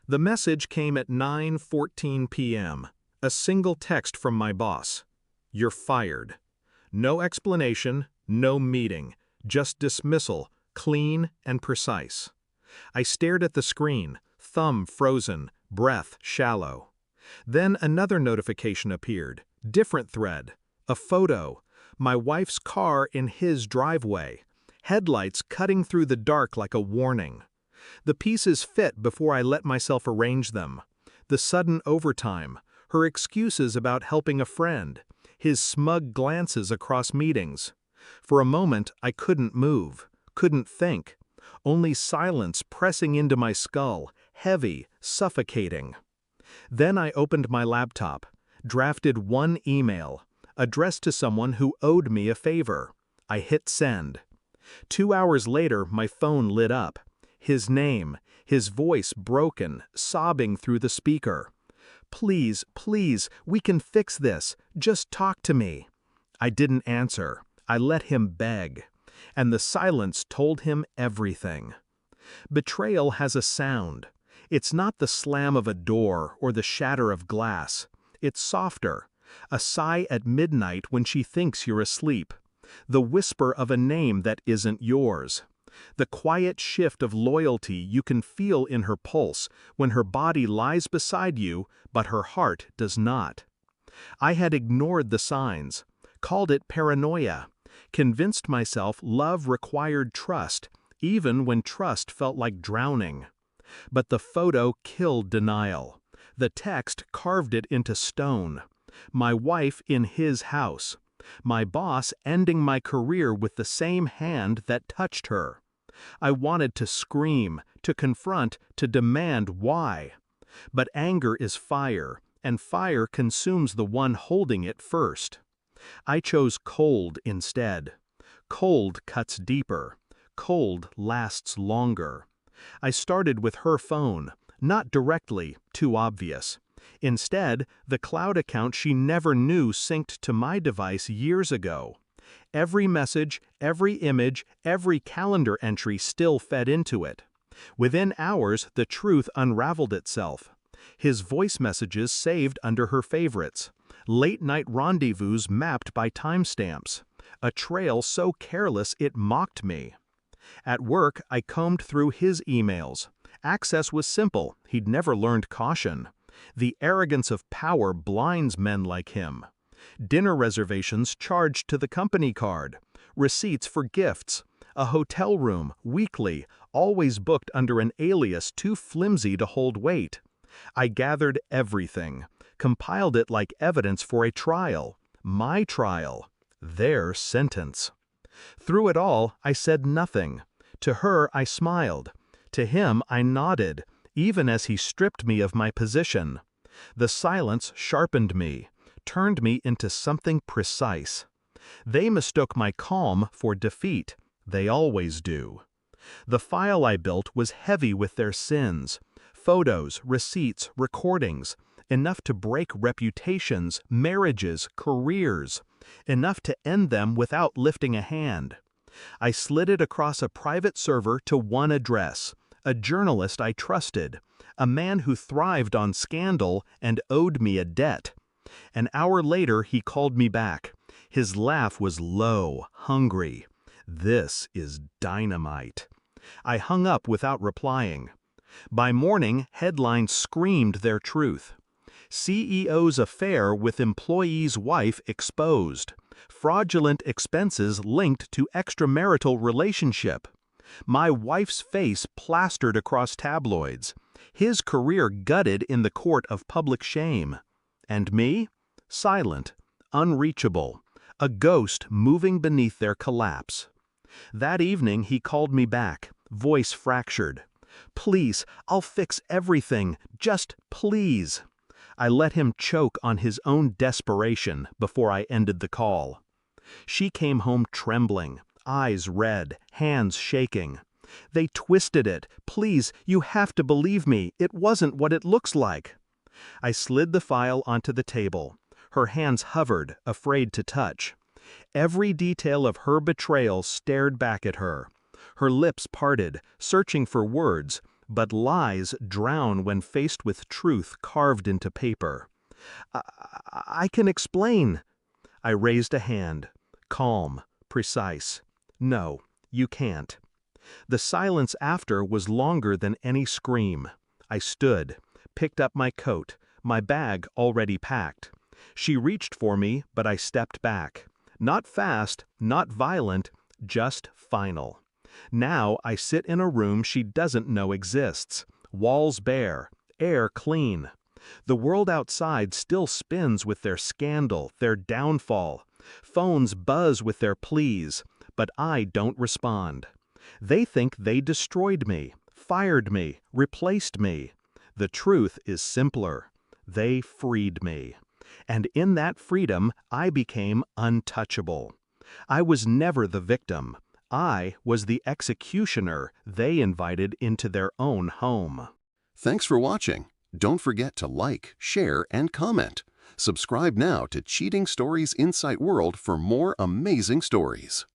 The message came at 9:14 p.m. A single text from my boss. "You're fired." No explanation, no meeting, just dismissal, clean and precise. I stared at the screen, thumb frozen, breath shallow. Then another notification appeared, different thread, a photo, my wife's car in his driveway, headlights cutting through the dark like a warning. The pieces fit before I let myself arrange them. The sudden overtime, her excuses about helping a friend, his smug glances across meetings. For a moment I couldn't move, couldn't think. Only silence pressing into my skull, heavy, suffocating. Then I opened my laptop, drafted one email, addressed to someone who owed me a favor. I hit send. 2 hours later, my phone lit up. His name, his voice broken, sobbing through the speaker. "Please, please, we can fix this. Just talk to me." I didn't answer. I let him beg. And the silence told him everything. Betrayal has a sound. It's not the slam of a door or the shatter of glass. It's softer. A sigh at midnight when she thinks you're asleep. The whisper of a name that isn't yours. The quiet shift of loyalty you can feel in her pulse when her body lies beside you, but her heart does not. I had ignored the signs, called it paranoia, convinced myself love required trust, even when trust felt like drowning. But the photo killed denial. The text carved it into stone. My wife in his house. My boss ending my career with the same hand that touched her. I wanted to scream, to confront, to demand why. But anger is fire, and fire consumes the one holding it first. I chose cold instead. Cold cuts deeper. Cold lasts longer. I started with her phone, not directly, too obvious. Instead, the cloud account she never knew synced to my device years ago. Every message, every image, every calendar entry still fed into it. Within hours, the truth unraveled itself. His voice messages saved under her favorites. Late-night rendezvous mapped by timestamps. A trail so careless it mocked me. At work, I combed through his emails. Access was simple, he'd never learned caution. The arrogance of power blinds men like him. Dinner reservations charged to the company card. Receipts for gifts. A hotel room, weekly, always booked under an alias too flimsy to hold weight. I gathered everything, compiled it like evidence for a trial. My trial. Their sentence. Through it all, I said nothing. To her, I smiled. To him, I nodded, even as he stripped me of my position. The silence sharpened me, turned me into something precise. They mistook my calm for defeat. They always do. The file I built was heavy with their sins. Photos, receipts, recordings. Enough to break reputations, marriages, careers. Enough to end them without lifting a hand. I slid it across a private server to one address, a journalist I trusted, a man who thrived on scandal and owed me a debt. An hour later he called me back. His laugh was low, hungry. This is dynamite. I hung up without replying. By morning, headlines screamed their truth. CEO's affair with employee's wife exposed. Fraudulent expenses linked to extramarital relationship. My wife's face plastered across tabloids. His career gutted in the court of public shame. And me? Silent, unreachable, a ghost moving beneath their collapse. That evening he called me back, voice fractured. "Please, I'll fix everything, just please." I let him choke on his own desperation before I ended the call. She came home trembling, eyes red, hands shaking. "They twisted it. Please, you have to believe me. It wasn't what it looks like." I slid the file onto the table. Her hands hovered, afraid to touch. Every detail of her betrayal stared back at her. Her lips parted, searching for words, But lies drown when faced with truth carved into paper. I, I can explain. I raised a hand. Calm, precise. No, you can't. The silence after was longer than any scream. I stood, picked up my coat, my bag already packed. She reached for me, but I stepped back. Not fast, not violent, just final. Now I sit in a room she doesn't know exists. Walls bare, air clean. The world outside still spins with their scandal, their downfall. Phones buzz with their pleas, but I don't respond. They think they destroyed me, fired me, replaced me. The truth is simpler. They freed me. And in that freedom, I became untouchable. I was never the victim. I was the executioner they invited into their own home. Thanks for watching. Don't forget to like, share, and comment. Subscribe now to Cheating Stories Insight World for more amazing stories.